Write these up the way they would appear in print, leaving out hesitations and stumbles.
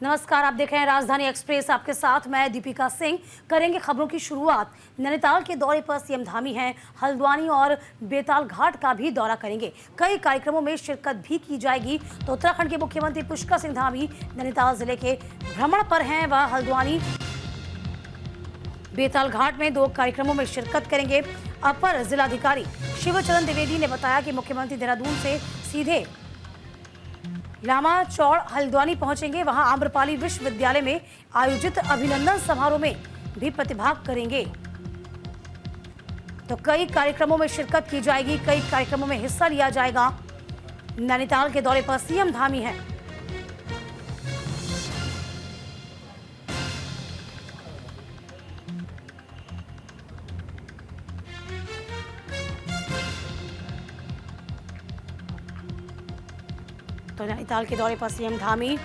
नमस्कार, आप देख रहे हैं राजधानी एक्सप्रेस। आपके साथ मैं दीपिका सिंह। करेंगे खबरों की शुरुआत। नैनीताल के दौरे पर सीएम धामी हैं। हल्द्वानी और बेताल घाट का भी दौरा करेंगे। कई कार्यक्रमों में शिरकत भी की जाएगी। तो उत्तराखंड के मुख्यमंत्री पुष्कर सिंह धामी नैनीताल जिले के भ्रमण पर हैं। वह हल्द्वानी बेताल घाट में 2 कार्यक्रमों में शिरकत करेंगे। अपर जिलाधिकारी शिवचरण द्विवेदी ने बताया कि मुख्यमंत्री देहरादून से सीधे लामा चौड़ हल्द्वानी पहुंचेंगे। वहां आम्रपाली विश्वविद्यालय में आयोजित अभिनंदन समारोह में भी प्रतिभाग करेंगे। तो कई कार्यक्रमों में शिरकत की जाएगी, कई कार्यक्रमों में हिस्सा लिया जाएगा। नैनीताल के दौरे पर सीएम धामी हैं। तो नैनीताल के दौरे पर सीएम धामी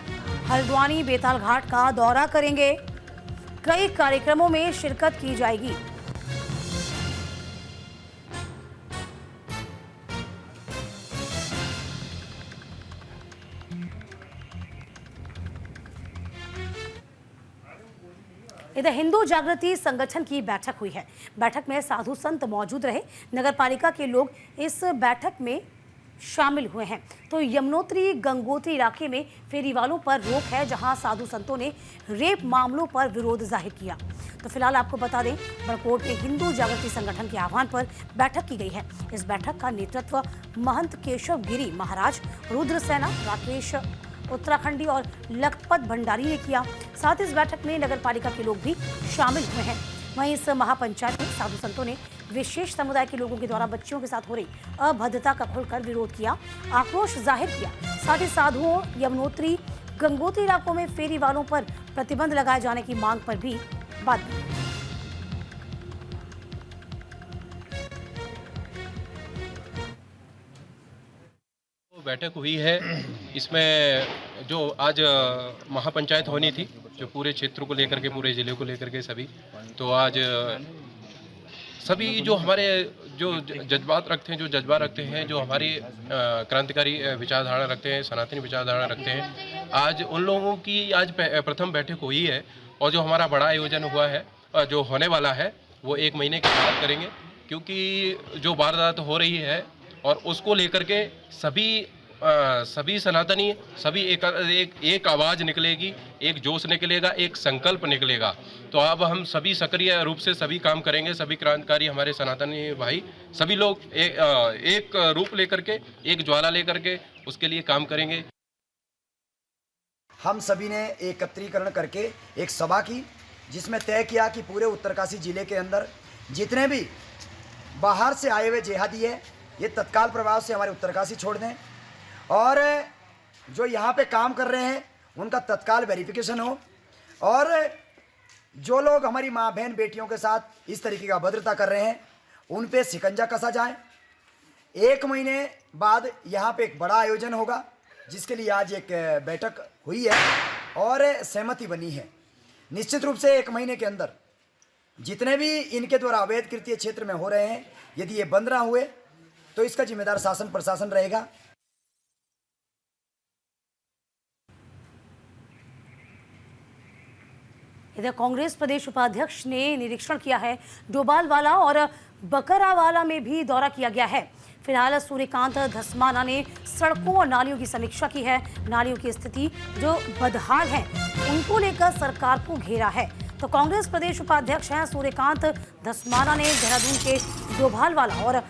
हल्द्वानी बेताल घाट का दौरा करेंगे। कई कार्यक्रमों में शिरकत की जाएगी। इधर हिंदू जागृति संगठन की बैठक हुई है। बैठक में साधु संत मौजूद रहे। नगरपालिका के लोग इस बैठक में शामिल हुए हैं। तो यमुनोत्री गंगोत्री इलाके में फेरी वालों पर रोक है, जहां साधु संतों ने रेप मामलों पर विरोध जाहिर किया। तो फिलहाल आपको बता दें, बड़कोट में हिंदू जागृति संगठन के आह्वान पर बैठक की गई है। इस बैठक का नेतृत्व महंत केशव गिरी महाराज, रुद्र सेना, राकेश उत्तराखंडी और लखपत भंडारी ने किया। साथ ही इस बैठक में नगरपालिका के लोग भी शामिल हुए हैं। वहीं इस महापंचायत में साधु संतों ने विशेष समुदाय के लोगों के द्वारा बच्चियों के साथ हो रही अभद्रता का खुलकर विरोध किया, आक्रोश जाहिर किया। साथ ही साधुओं यमुनोत्री गंगोत्री इलाकों में फेरी वालों पर प्रतिबंध लगाए जाने की मांग पर भी बात की। बैठक हुई है। इसमें जो आज महापंचायत होनी थी, जो पूरे क्षेत्र को लेकर के, पूरे जिले को लेकर के सभी, तो आज सभी जो हमारे जो जज्बात रखते हैं, जो हमारी क्रांतिकारी विचारधारा रखते हैं, सनातनी विचारधारा रखते हैं, आज उन लोगों की आज प्रथम बैठक हुई है। और जो हमारा बड़ा आयोजन हुआ है, जो होने वाला है, वो 1 महीने के बाद करेंगे, क्योंकि जो वारदात हो रही है और उसको लेकर के सभी सनातनी, सभी एक आवाज़ निकलेगी, एक जोश निकलेगा, एक संकल्प निकलेगा। तो अब हम सभी सक्रिय रूप से सभी काम करेंगे। सभी क्रांतिकारी हमारे सनातनी भाई, सभी लोग एक रूप लेकर के, एक ज्वाला लेकर के उसके लिए काम करेंगे। हम सभी ने एकत्रीकरण करके एक सभा की, जिसमें तय किया कि पूरे उत्तरकाशी जिले के अंदर जितने भी बाहर से आए हुए जिहादी है, ये तत्काल प्रभाव से हमारे उत्तरकाशी छोड़ दें, और जो यहाँ पे काम कर रहे हैं उनका तत्काल वेरिफिकेशन हो, और जो लोग हमारी माँ बहन बेटियों के साथ इस तरीके का अभद्रता कर रहे हैं उन पे शिकंजा कसा जाए। 1 महीने बाद यहाँ पे एक बड़ा आयोजन होगा, जिसके लिए आज एक बैठक हुई है और सहमति बनी है। निश्चित रूप से 1 महीने के अंदर जितने भी इनके द्वारा अवैध कृत्य क्षेत्र में हो रहे हैं, यदि ये बंद ना हुए तो इसका जिम्मेदार शासन प्रशासन रहेगा। इधर कांग्रेस प्रदेश उपाध्यक्ष ने निरीक्षण किया है। डोभालवाला और बकरावाला में भी दौरा किया गया है। फिलहाल सूर्यकांत धस्माना ने सड़कों और नालियों की समीक्षा की है। नालियों की स्थिति जो बदहाल है, उनको लेकर सरकार को घेरा है। तो कांग्रेस प्रदेश उपाध्यक्ष हैं सूर्यकांत धस्माना ने देहरादून के डोभालवाला और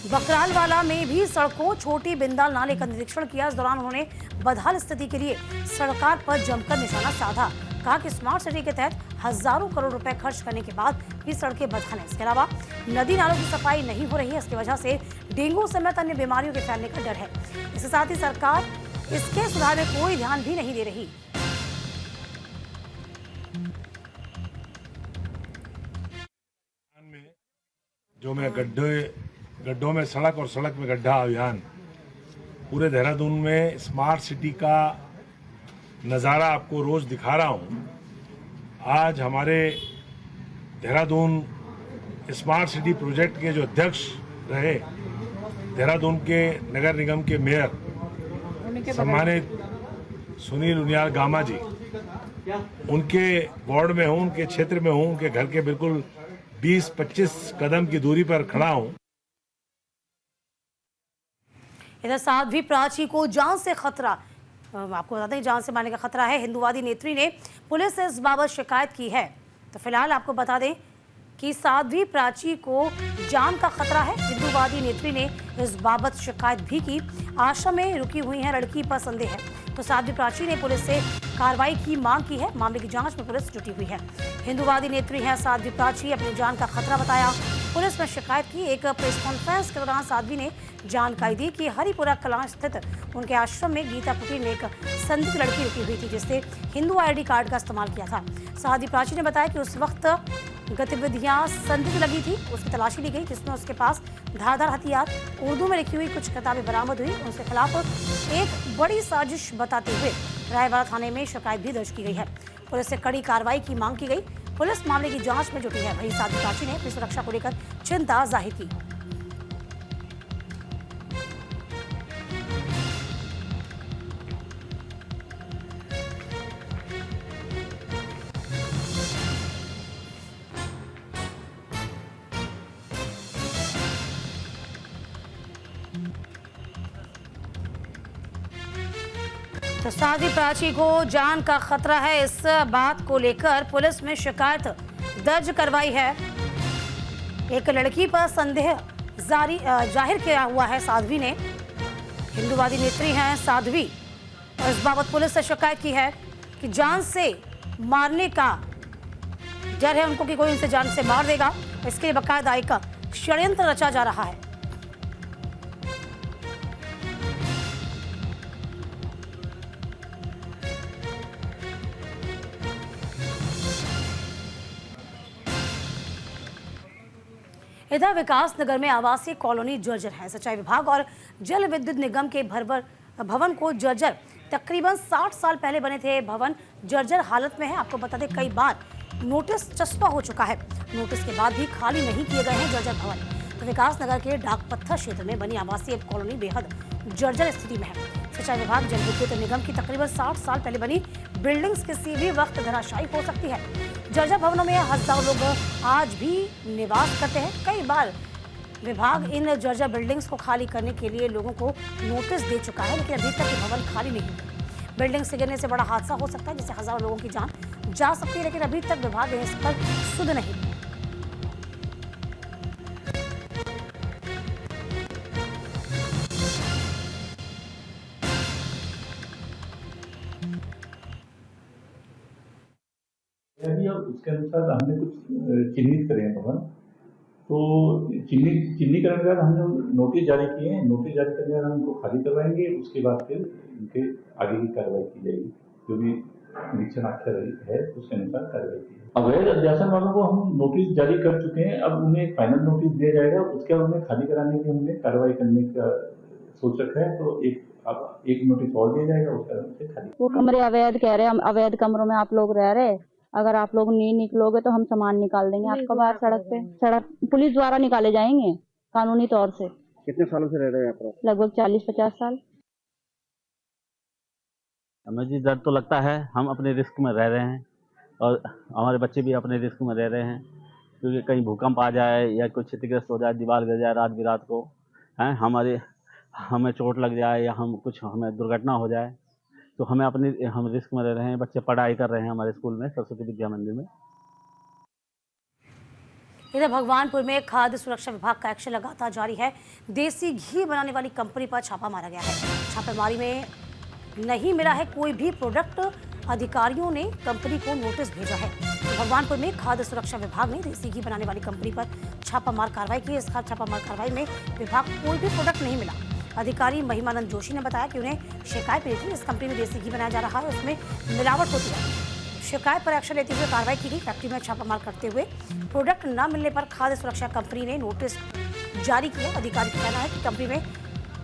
बकरालवाला में भी सड़कों, छोटी बिंदाल नाले का निरीक्षण किया। इस दौरान उन्होंने बदहाल स्थिति के लिए सरकार पर जमकर निशाना साधा। कहा कि स्मार्ट सिटी के तहत हजारों करोड़ रुपए खर्च करने के बाद भी सड़कें बदहाल हैं। इसके अलावा नदी नालों की सफाई नहीं हो रही है। इसकी वजह से डेंगू समेत अन्य बीमारियों के फैलने का डर है। इसके साथ ही सरकार इसके सुधार में कोई ध्यान भी नहीं दे रही। जो मैं गड्ढों में सड़क और सड़क में गड्ढा अभियान पूरे देहरादून में स्मार्ट सिटी का नज़ारा आपको रोज़ दिखा रहा हूँ। आज हमारे देहरादून स्मार्ट सिटी प्रोजेक्ट के जो अध्यक्ष रहे, देहरादून के नगर निगम के मेयर सम्मानित सुनील उनियाल गामा जी, उनके वार्ड में हूँ, उनके क्षेत्र में हूँ, उनके घर के बिल्कुल 20-25 कदम की दूरी पर खड़ा हूँ। इधर साध्वी प्राची को जान से खतरा, आपको बता दें जान से मारने का खतरा है। हिंदूवादी नेत्री ने पुलिस से इस बाबत शिकायत की है। तो फिलहाल आपको बता दें कि साध्वी प्राची को जान का खतरा है। हिंदूवादी नेत्री ने इस बाबत शिकायत भी की। आश्रम में रुकी हुई है लड़की पर संदेह है, तो साध्वी प्राची ने पुलिस से कार्रवाई की मांग की है। मामले की जांच में पुलिस जुटी हुई है। हिंदूवादी नेत्री है साध्वी प्राची, अपनी जान का खतरा बताया, पुलिस में शिकायत की। एक प्रेस कॉन्फ्रेंस के दौरान साध्वी ने जानकारी दी कि हरिपुरा कलां स्थित उनके आश्रम में गीता कुटीर में एक संदिग्ध लड़की रुकी हुई थी, जिसने हिंदू आईडी कार्ड का इस्तेमाल किया था। साध्वी प्राची ने बताया कि उस वक्त गतिविधियां संदिग्ध लगी थी, उसकी तलाशी ली गई, जिसमें उसके पास धारदार हथियार, उर्दू में लिखी हुई कुछ किताबें बरामद हुई। उसके खिलाफ एक बड़ी साजिश बताते हुए रायवाड़ा थाने में शिकायत भी दर्ज की गई है। पुलिस से कड़ी कार्रवाई की मांग की गई। पुलिस मामले की जांच में जुटी है। वहीं साध्वी प्राची ने अपनी सुरक्षा को लेकर चिंता जाहिर की। तो साध्वी प्राची को जान का खतरा है, इस बात को लेकर पुलिस में शिकायत दर्ज करवाई है। एक लड़की पर संदेह जाहिर किया हुआ है साध्वी ने। हिंदूवादी नेत्री हैं साध्वी, और इस बाबत पुलिस से शिकायत की है कि जान से मारने का डर है उनको कि कोई उनसे जान से मार देगा। इसके लिए बाकायदा एक षड्यंत्र रचा जा रहा है। इधर विकास नगर में आवासीय कॉलोनी जर्जर है। सिंचाई विभाग और जल विद्युत निगम के भवन को जर्जर, तकरीबन 60 साल पहले बने थे भवन जर्जर हालत में है। आपको बता दें कई बार नोटिस चस्पा हो चुका है, नोटिस के बाद भी खाली नहीं किए गए हैं जर्जर भवन। तो विकास नगर के डाक पत्थर क्षेत्र में बनी आवासीय कॉलोनी बेहद जर्जर स्थिति में है। सिंचाई विभाग जल विद्युत निगम की तकरीबन 60 साल पहले बनी बिल्डिंग्स किसी भी वक्त धराशायी हो सकती है। जर्जर भवनों में हजारों लोग आज भी निवास करते हैं। कई बार विभाग इन जर्जर बिल्डिंग्स को खाली करने के लिए लोगों को नोटिस दे चुका है, लेकिन अभी तक ये भवन खाली नहीं हुए। बिल्डिंग से गिरने से बड़ा हादसा हो सकता है, जिससे हजारों लोगों की जान जा सकती है, लेकिन अभी तक विभाग इस पर सुध नहीं। और उसके अनुसार हमने कुछ चिन्हित करे हैं भवन। तो चिन्हीकरण के बाद हमने नोटिस जारी किए हैं। नोटिस जारी करने के बाद हम उनको खाली करवाएंगे। उसके बाद फिर उनके आगे की कार्रवाई की जाएगी। जो भी निरीक्षण आख्या है उसके अनुसार कार्रवाई की जाएगी। अवैध अध्यासन वालों को हम नोटिस जारी कर चुके हैं। अब उन्हें फाइनल नोटिस दिया जाएगा। उसके बाद उन्हें खाली कराने की हमने कार्रवाई करने का सोच रखा है। तो एक नोटिस और दिया जाएगा, उसके बाद उसे खाली। वो कमरे अवैध कह रहे हैं, हम अवैध कमरों में आप लोग रह रहे, अगर आप लोग नहीं निकलोगे तो हम सामान निकाल देंगे आपका बाहर सड़क पुलिस द्वारा निकाले जाएंगे कानूनी तौर से। कितने सालों से रह रहे हैं यहाँ पर? लगभग 40-50 साल। हमें जी डर तो लगता है, हम अपने रिस्क में रह रहे हैं और हमारे बच्चे भी अपने रिस्क में रह रहे हैं, क्योंकि कहीं भूकंप आ जाए या कुछ क्षतिग्रस्त हो जाए, दीवार गिर जाए रात बिरात को, हैं हमें चोट लग जाए या हमें दुर्घटना हो जाए, तो हम रिस्क में रह रहे हैं। बच्चे पढ़ाई कर रहे हैं हमारे स्कूल में, सरस्वती विद्या मंदिर में। इधर भगवानपुर में खाद्य सुरक्षा विभाग का एक्शन लगातार जारी है। देसी घी बनाने वाली कंपनी पर छापा मारा गया है। छापेमारी में नहीं मिला है कोई भी प्रोडक्ट। अधिकारियों ने कंपनी को नोटिस भेजा है। भगवानपुर में खाद्य सुरक्षा विभाग ने देसी घी बनाने वाली कंपनी पर छापामार कार्रवाई की। इस छापामार कार्रवाई में विभाग को कोई भी प्रोडक्ट नहीं मिला। अधिकारी महिमानंद जोशी ने बताया कि उन्हें शिकायत मिली थी, इस कंपनी में देसी घी बनाया जा रहा है, उसमें मिलावट होती है। शिकायत पर एक्शन लेते हुए कार्रवाई की गई। फैक्ट्री में छापामार करते हुए प्रोडक्ट न मिलने पर खाद्य सुरक्षा कंपनी ने नोटिस जारी किया। अधिकारी का कहना है कि कंपनी में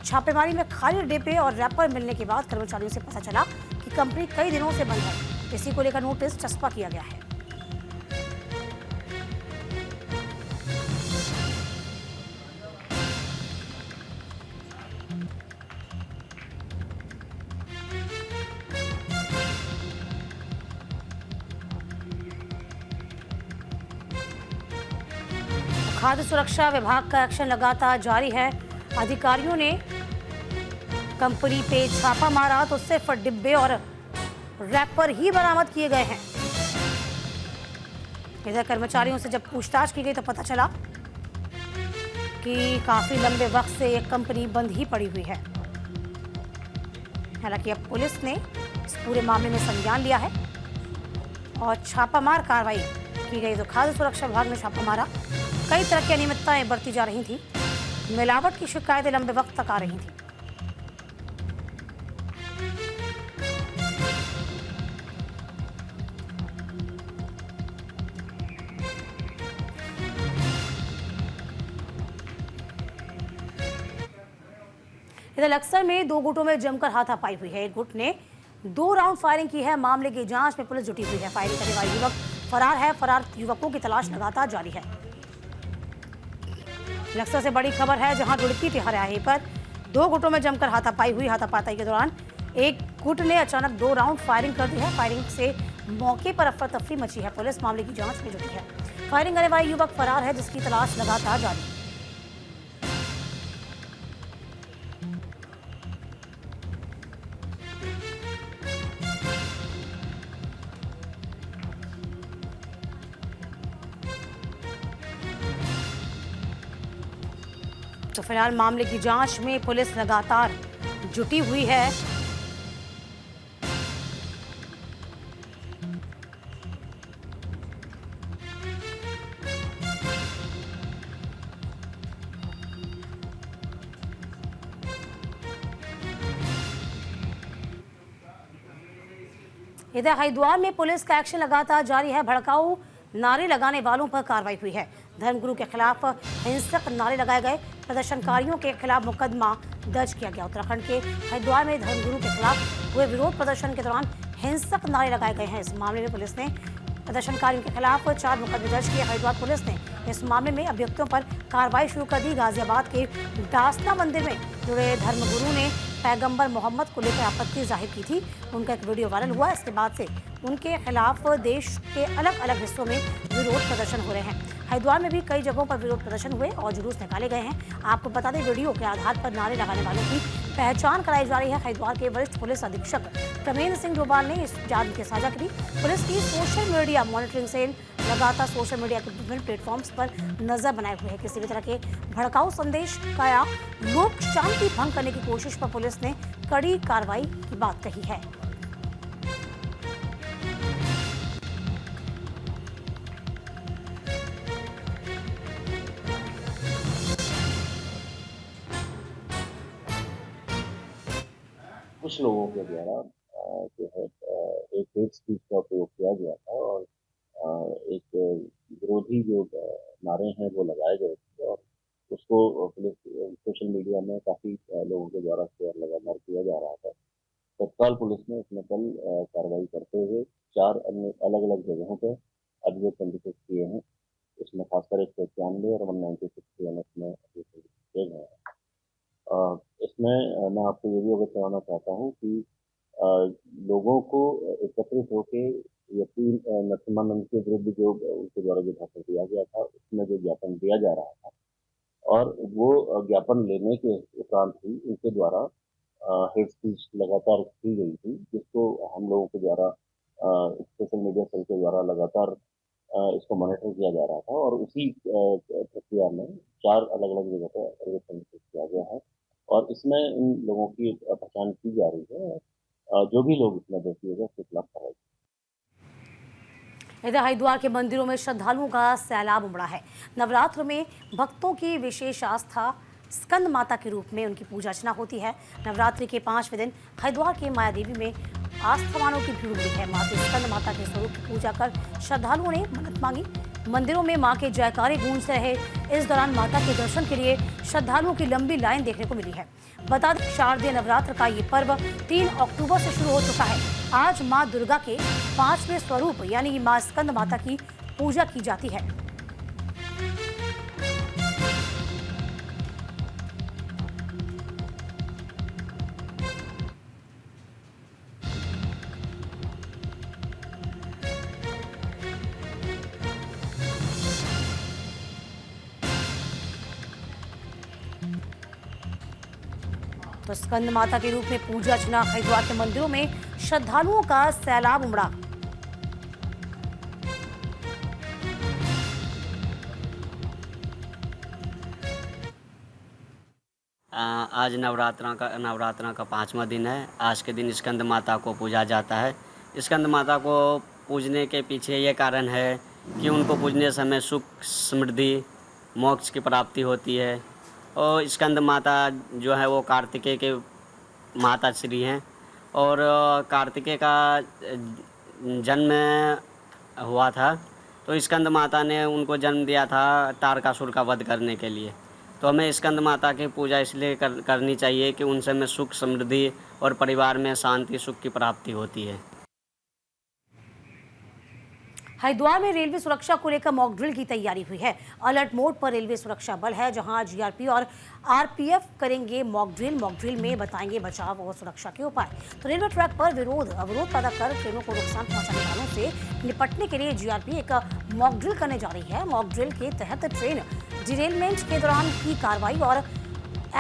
छापेमारी में खाली डिब्बे और रैपर मिलने के बाद कर्मचारियों से पता चला कि कंपनी कई दिनों से बंद है। इसी को लेकर नोटिस चस्पा किया गया है। खाद्य सुरक्षा विभाग का एक्शन लगातार जारी है। अधिकारियों ने कंपनी पे छापा मारा तो सिर्फ डिब्बे और रैपर ही बरामद किए गए हैं। इधर कर्मचारियों से जब पूछताछ की गई तो पता चला कि काफी लंबे वक्त से यह कंपनी बंद ही पड़ी हुई है। हालांकि अब पुलिस ने इस पूरे मामले में संज्ञान लिया है और छापामार कार्रवाई की गई। तो खाद्य सुरक्षा विभाग ने छापा मारा। कई तरह की अनियमितताएं बरती जा रही थी। मिलावट की शिकायतें लंबे वक्त तक आ रही थी। इधर लक्सर में दो गुटों में जमकर हाथापाई हुई है। एक गुट ने 2 राउंड फायरिंग की है। मामले की जांच में पुलिस जुटी हुई है। फायरिंग करने वाला युवक फरार है। फरार युवकों की तलाश लगातार जारी है। लक्सर से बड़ी खबर है, जहां रुड़की तिहारे पर 2 गुटों में जमकर हाथापाई हुई। हाथापाई के दौरान एक गुट ने अचानक 2 राउंड फायरिंग कर दी है। फायरिंग से मौके पर अफरा तफरी मची है। पुलिस मामले की जांच में जुटी है। फायरिंग करने वाला युवक फरार है, जिसकी तलाश लगातार जारी है। तो फिलहाल मामले की जांच में पुलिस लगातार जुटी हुई है। इधर हरिद्वार में पुलिस का एक्शन लगातार जारी है। भड़काऊ नारे लगाने वालों पर कार्रवाई हुई है। धर्मगुरु के खिलाफ हिंसक नारे लगाए गए। प्रदर्शनकारियों के खिलाफ मुकदमा दर्ज किया गया। उत्तराखंड के हरिद्वार में धर्मगुरु के खिलाफ हुए विरोध प्रदर्शन के दौरान हिंसक नारे लगाए गए हैं। इस मामले में पुलिस ने प्रदर्शनकारियों के खिलाफ 4 मुकदमे दर्ज किए। हरिद्वार पुलिस ने इस मामले में अभियुक्तों पर कार्रवाई शुरू कर दी। गाजियाबाद के दासना मंदिर में जुड़े धर्मगुरु ने पैगंबर मोहम्मद को लेकर आपत्ति जाहिर की थी। उनका एक वीडियो वायरल हुआ। इसके बाद से उनके खिलाफ देश के अलग अलग हिस्सों में विरोध प्रदर्शन हो रहे हैं। हरिद्वार में भी कई जगहों पर विरोध प्रदर्शन हुए और जुलूस निकाले गए हैं। आपको बता दें, वीडियो के आधार पर नारे लगाने वालों की पहचान कराई जा रही है। हरिद्वार के वरिष्ठ पुलिस अधीक्षक प्रमेंद्र सिंह डोभाल ने इस जानकारी साझा की। पुलिस की सोशल मीडिया मॉनिटरिंग सेल लगातार सोशल मीडिया के विभिन्न प्लेटफॉर्म्स पर नजर बनाए हुए है। किसी भी तरह के भड़काऊ संदेश का या लोक शांति भंग करने की कोशिश पर पुलिस ने कड़ी कार्रवाई की बात कही है। कुछ लोगों के द्वारा जो है एक हेट स्पीच का उपयोग किया गया था और एक विरोधी जो नारे हैं वो लगाए गए थे और उसको पुलिस सोशल मीडिया में काफ़ी लोगों के द्वारा शेयर लगातार किया जा रहा था। तत्काल पुलिस ने इसमें कल कार्रवाई करते हुए 4 अन्य अलग अलग जगहों पर अभियोग पंजीकृत किए हैं। इसमें खासकर 191 और 196 में अभियोग पंजीकृत किए गए हैं। इसमें मैं आपको ये भी अवगत कराना चाहता हूँ कि लोगों को एकत्रित होकर यकीन नरसिम्हानंद के विरुद्ध जो उनके द्वारा जो भाषण दिया गया था उसमें जो ज्ञापन दिया जा रहा था और वो ज्ञापन लेने के उपरांत ही उनके द्वारा हेट स्पीच लगातार की गई थी, जिसको हम लोगों के द्वारा सोशल मीडिया सेल के द्वारा लगातार इसको मॉनिटर किया जा रहा था और उसी प्रक्रिया में 4 अलग अलग जगह पर अभियोग पंजीकृत किया गया है और इसमें इन लोगों की पहचान की जा रही है। जो भी लोग इसमें दोषी होगा उसके खिलाफ कार्रवाई। इधर हरिद्वार के मंदिरों में श्रद्धालुओं का सैलाब उमड़ा है। नवरात्र में भक्तों की विशेष आस्था स्कंद माता के रूप में उनकी पूजा अर्चना होती है। नवरात्रि के 5वें दिन हरिद्वार के माया देवी में आस्थावानों की भीड़ उमड़ी है। माता स्कंद माता के स्वरूप की पूजा कर श्रद्धालुओं ने मन्नत मांगी। मंदिरों में मां के जयकारे गूंज रहे। इस दौरान माता के दर्शन के लिए श्रद्धालुओं की लंबी लाइन देखने को मिली है। बता दें, शारदीय नवरात्र का ये पर्व 3 अक्टूबर से शुरू हो चुका है। आज मां दुर्गा के 5वें स्वरूप यानी मां स्कंद माता की पूजा की जाती है। तो स्कंद माता के रूप में पूजा अर्चना हरिद्वार के मंदिरों में श्रद्धालुओं का सैलाब उमड़ा। आज नवरात्रा का 5वां दिन है। आज के दिन स्कंद माता को पूजा जाता है। स्कंद माता को पूजने के पीछे ये कारण है कि उनको पूजने समय सुख, समृद्धि, मोक्ष की प्राप्ति होती है। और स्कंद माता जो है वो कार्तिकेय के माता श्री हैं और कार्तिकेय का जन्म हुआ था तो स्कंद माता ने उनको जन्म दिया था तारकासुर का वध करने के लिए। तो हमें स्कंद माता की पूजा इसलिए करनी चाहिए कि उनसे हमें सुख, समृद्धि और परिवार में शांति, सुख की प्राप्ति होती है। हरिद्वार में रेलवे सुरक्षा को लेकर मॉक ड्रिल की तैयारी हुई है। अलर्ट मोड पर रेलवे सुरक्षा बल है, जहां जीआरपी और आरपीएफ करेंगे मॉक ड्रिल। मॉक ड्रिल में बताएंगे बचाव और सुरक्षा के उपाय। तो रेलवे ट्रैक पर अवरोध पैदा कर ट्रेनों को नुकसान पहुंचाने वालों से निपटने के लिए जीआरपी एक मॉक ड्रिल करने जा रही है। मॉक ड्रिल के तहत ट्रेन डिरेलमेंट के दौरान की कार्रवाई और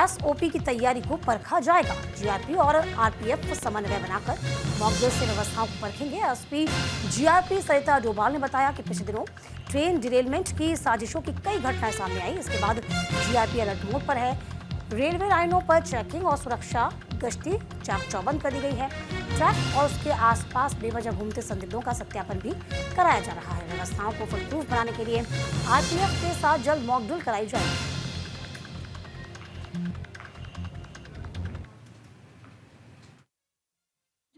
एसओपी की तैयारी को परखा जाएगा। जीआरपी और आरपीएफ समन्वय बनाकर मॉक ड्रिल से व्यवस्थाओं को परखेंगे। एसपी जीआरपी सरिता डोभाल ने बताया कि पिछले दिनों ट्रेन डिरेलमेंट की साजिशों की कई घटनाएं सामने आई। इसके बाद जीआरपी अलर्ट मोड पर है। रेलवे लाइनों पर चेकिंग और सुरक्षा गश्ती चाक चौबंद कर दी गई है। ट्रैक और उसके आसपास बेवजह घूमते संदिग्धों का सत्यापन भी कराया जा रहा है। व्यवस्थाओं को फुल प्रूफ बनाने के लिए आरपीएफ के साथ जल्द मॉक ड्रिल कराई जाएगी।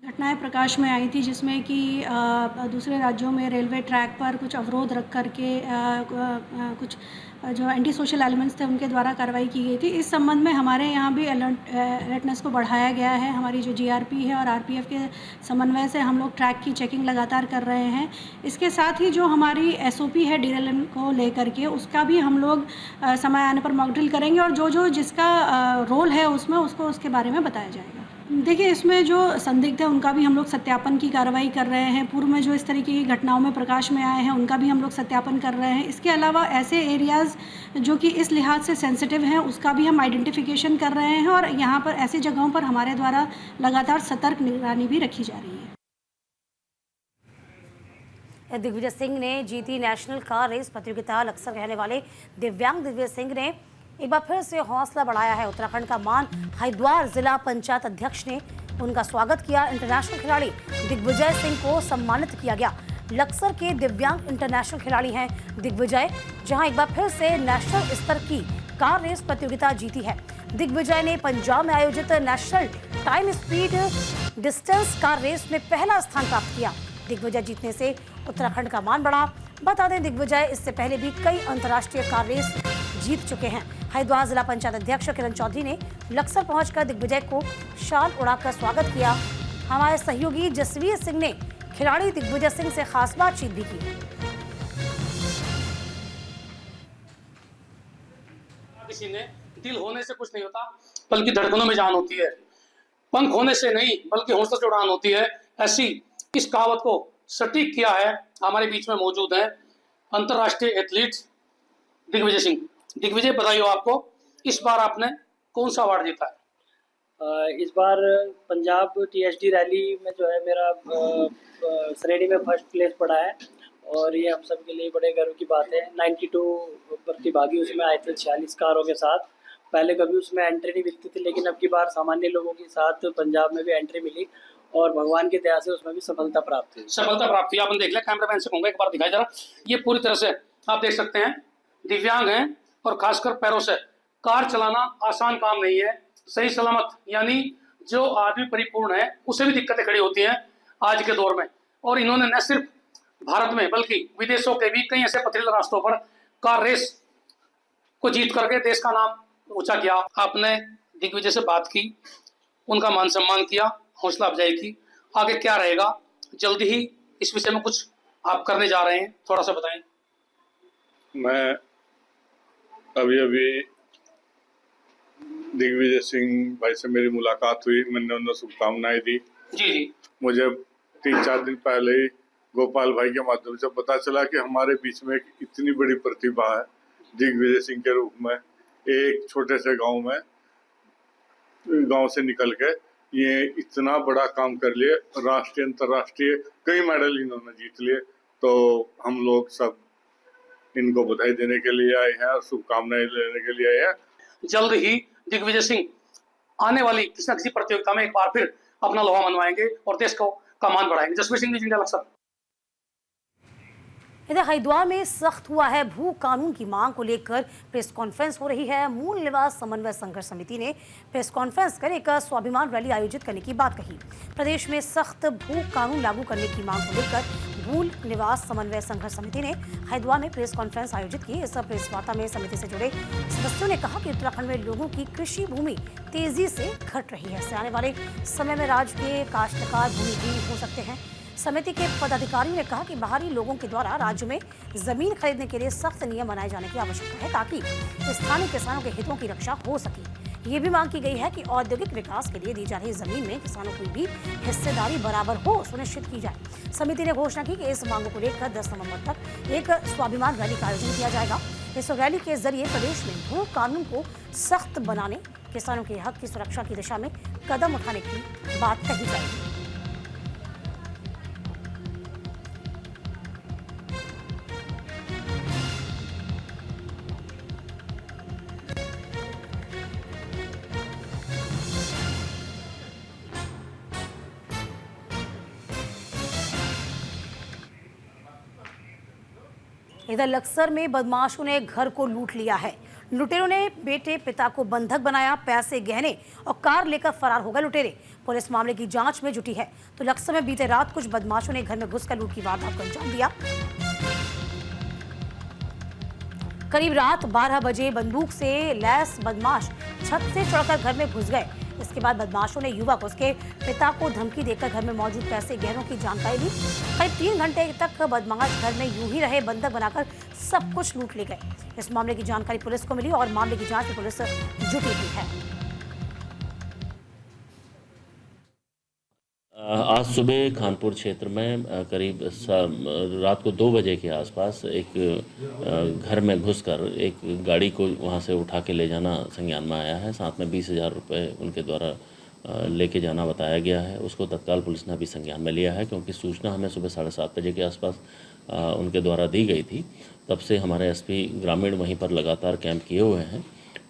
घटनाएं प्रकाश में आई थी जिसमें कि दूसरे राज्यों में रेलवे ट्रैक पर कुछ अवरोध रख करके कुछ जो एंटी सोशल एलिमेंट्स थे उनके द्वारा कार्रवाई की गई थी। इस संबंध में हमारे यहाँ भी अलर्टनेस को बढ़ाया गया है। हमारी जो जीआरपी है और आरपीएफ के समन्वय से हम लोग ट्रैक की चेकिंग लगातार कर रहे हैं। इसके साथ ही जो हमारी एसओपी है डिरेलमेंट को लेकर के, उसका भी हम लोग समय आने पर मॉक ड्रिल करेंगे और जो जिसका रोल है उसमें उसको उसके बारे में बताया जाएगा। देखिए, इसमें जो संदिग्ध है उनका भी हम लोग सत्यापन की कार्रवाई कर रहे हैं। पूर्व में जो इस तरीके की घटनाओं में प्रकाश में आए हैं उनका भी हम लोग सत्यापन कर रहे हैं। इसके अलावा ऐसे एरियाज़ जो कि इस लिहाज से सेंसिटिव हैं उसका भी हम आइडेंटिफिकेशन कर रहे हैं और यहाँ पर ऐसी जगहों पर हमारे द्वारा लगातार सतर्क निगरानी भी रखी जा रही है। दिग्विजय सिंह ने जीती नेशनल कार रेस प्रतियोगिता। लक्सर रहने वाले दिव्यांग दिग्विजय सिंह ने एक बार फिर से हौसला बढ़ाया है। उत्तराखंड का मान हरिद्वार जिला पंचायत अध्यक्ष ने उनका स्वागत किया। इंटरनेशनल खिलाड़ी दिग्विजय सिंह को सम्मानित किया गया। लक्सर के दिव्यांग इंटरनेशनल खिलाड़ी हैं दिग्विजय, जहां एक बार फिर से नेशनल स्तर की कार रेस प्रतियोगिता जीती है। दिग्विजय ने पंजाब में आयोजित national time speed distance car race में पहला स्थान प्राप्त किया। दिग्विजय जीतने से उत्तराखंड का मान बढ़ा। बता दें, दिग्विजय इससे पहले भी कई अंतर्राष्ट्रीय कार रेस जीत चुके हैं। हरिद्वार जिला पंचायत अध्यक्ष किरण चौधरी ने लक्सर पहुंचकर दिग्विजय को शाल उड़ाकर स्वागत किया। हमारे सहयोगी जसवीर सिंह ने खिलाड़ी दिग्विजय सिंह से खास बातचीत भी की। किसी ने दिल होने से कुछ नहीं होता, बल्कि धड़कनों में जान होती है। पंख होने से नहीं, बल्कि हौसले से उड़ान होती है। ऐसी इस कहावत को सटीक किया है। हमारे बीच में मौजूद है अंतर्राष्ट्रीय एथलीट दिग्विजय सिंह। दिग्विजय, बधाई हो आपको। इस बार आपने कौन सा अवार्ड जीता है? इस बार पंजाब टीएसडी रैली में जो है मेरा श्रेणी में फर्स्ट प्लेस पड़ा है और ये हम सब के लिए बड़े गर्व की बात है। 92 प्रतिभागी उसमें आए थे 46 कारों के साथ। पहले कभी उसमें एंट्री नहीं मिलती थी, लेकिन अब की बार सामान्य लोगों के साथ पंजाब में भी एंट्री मिली और भगवान की दया से उसमें भी सफलता प्राप्त हुई। सफलता प्राप्त हुई, आपने देख लिया। कैमरामैन से कहूँगा एक बार दिखाई जरा। ये पूरी तरह से आप देख सकते हैं, दिव्यांग हैं और खासकर पैरों से कार चलाना आसान काम नहीं है। सही सलामत, यानी जो आदमी परिपूर्ण है उसे भी दिक्कतें खड़ी होती हैं आज के दौर में। और इन्होंने न सिर्फ भारत में बल्कि विदेशों के भी कई ऐसे पथरीले रास्तों पर कार रेस को जीत करके देश का नाम ऊंचा किया। आपने दिग्विजय से बात की, उनका मान सम्मान किया, हौसला अफजाई की। आगे क्या रहेगा? जल्दी ही इस विषय में कुछ आप करने जा रहे हैं, थोड़ा सा बताएं। मैं अभी दिग्विजय सिंह भाई से मेरी मुलाकात हुई, मैंने उन्हें शुभकामनाएं दी। जी। मुझे 3-4 दिन पहले ही गोपाल भाई के माध्यम से पता चला कि हमारे बीच में इतनी बड़ी प्रतिभा है दिग्विजय सिंह के रूप में। एक छोटे से गांव में गांव से निकल के ये इतना बड़ा काम कर लिए। राष्ट्रीय अंतर्राष्ट्रीय कई मेडल इन्होंने जीत लिए। तो हम लोग सब इनको बधाई देने के लिए आए हैं और शुभकामनाएं लेने के लिए आए हैं। जल्द ही दिग्विजय सिंह आने वाली किसी न किसी प्रतियोगिता में एक बार फिर अपना लोहा मनवाएंगे और देश का मान बढ़ाएंगे। Jasvir Singh news India Laksar. इधर हरिद्वार में सख्त हुआ है भू कानून की मांग को लेकर प्रेस कॉन्फ्रेंस हो रही है। मूल निवास समन्वय संघर्ष समिति ने प्रेस कॉन्फ्रेंस कर एक स्वाभिमान रैली आयोजित करने की बात कही। प्रदेश में सख्त भू कानून लागू करने की मांग को लेकर मूल निवास समन्वय संघर्ष समिति ने हरिद्वार में प्रेस कॉन्फ्रेंस आयोजित की। इस प्रेस वार्ता में समिति से जुड़े सदस्यों ने कहा कि उत्तराखंड में लोगों की कृषि भूमि तेजी से घट रही है। इससे आने वाले समय में राज्य के काश्तकार भूमिहीन हो सकते हैं। समिति के पदाधिकारियों ने कहा कि बाहरी लोगों के द्वारा राज्य में जमीन खरीदने के लिए सख्त नियम बनाए जाने की आवश्यकता है ताकि स्थानीय किसानों के हितों की रक्षा हो सके। ये भी मांग की गई है कि औद्योगिक विकास के लिए दी जा रही जमीन में किसानों की भी हिस्सेदारी बराबर हो सुनिश्चित की जाए। समिति ने घोषणा की कि इस मांगों को लेकर 10 नवंबर तक एक स्वाभिमान रैली का आयोजन किया जाएगा। इस रैली के जरिए प्रदेश में भू कानून को सख्त बनाने, किसानों के हक की सुरक्षा की दिशा में कदम उठाने की बात कही जाएगी। इधर लक्सर में बदमाशों ने घर को लूट लिया है। लुटेरों ने बेटे पिता को बंधक बनाया, पैसे, गहने और कार लेकर फरार हो गए लुटेरे। पुलिस मामले की जांच में जुटी है। तो लक्सर में बीते रात कुछ बदमाशों ने घर में घुसकर लूट की वारदात को अंजाम दिया। करीब रात 12 बजे बंदूक से लैस बदमाश छत से चढ़कर घर में घुस गए। इसके बाद बदमाशों ने युवक उसके पिता को धमकी देकर घर में मौजूद पैसे, गहनों की जानकारी ली। करीब 3 घंटे तक बदमाश घर में यूं ही रहे, बंधक बनाकर सब कुछ लूट ले गए। इस मामले की जानकारी पुलिस को मिली और मामले की जांच में पुलिस जुटी हुई है। आज सुबह खानपुर क्षेत्र में करीब रात को 2 बजे के आसपास एक घर में घुसकर एक गाड़ी को वहां से उठा के ले जाना संज्ञान में आया है। साथ में 20,000 रुपये उनके द्वारा लेके जाना बताया गया है। उसको तत्काल पुलिस ने अभी संज्ञान में लिया है, क्योंकि सूचना हमें सुबह 7:30 बजे के आसपास उनके द्वारा दी गई थी। तब से हमारे एसपी ग्रामीण वहीं पर लगातार कैंप किए हुए हैं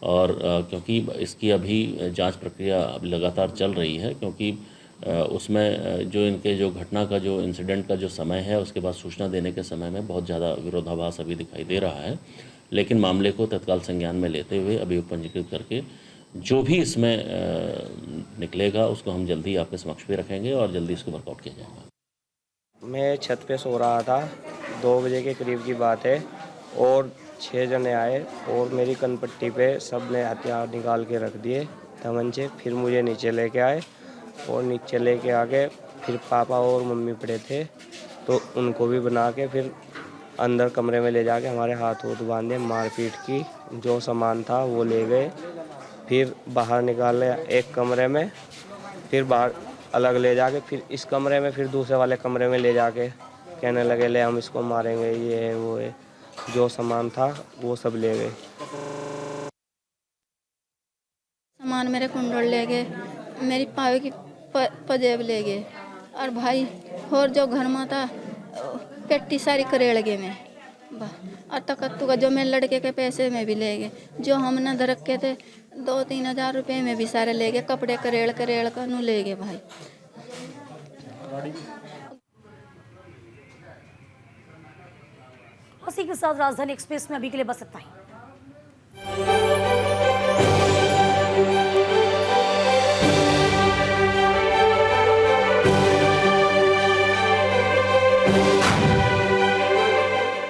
और क्योंकि इसकी अभी जाँच प्रक्रिया लगातार चल रही है, क्योंकि उसमें जो घटना का जो इंसिडेंट का जो समय है, उसके बाद सूचना देने के समय में बहुत ज़्यादा विरोधाभास अभी दिखाई दे रहा है। लेकिन मामले को तत्काल संज्ञान में लेते हुए अभियोग पंजीकृत करके जो भी इसमें निकलेगा उसको हम जल्दी आपके समक्ष भी रखेंगे और जल्दी इसको वर्कआउट किया जाएगा। मैं छत पे सो रहा था, 2 बजे के करीब की बात है, और 6 जने आए और मेरी कनपट्टी पे सब ने हथियार निकाल के रख दिए, तमंचे। फिर मुझे नीचे लेके आए और नीचे लेके आके फिर पापा और मम्मी पड़े थे तो उनको भी बना के फिर अंदर कमरे में ले जाके हमारे हाथ बांधे, मारपीट की। जो सामान था वो ले गए, फिर बाहर निकाले एक कमरे में, फिर बाहर अलग ले जाके फिर इस कमरे में, फिर दूसरे वाले कमरे में ले जाके कहने लगे ले हम इसको मारेंगे, ये है वो है। जो सामान था वो सब ले गए। सामान मेरे कुंडल ले गए, मेरी पावे की पजेब ले गए, और भाई और जो घर में था पेटी सारी करेड़ गए में, और तकत्तू का जो मेरे लड़के के पैसे में भी ले गए। जो हमने दरक के थे 2-3 हज़ार रुपये में भी सारे ले गए। कपड़े करेड़ का नू ले गए भाई। उसी के साथ राजधानी एक्सप्रेस में अभी के लिए बस इतना ही।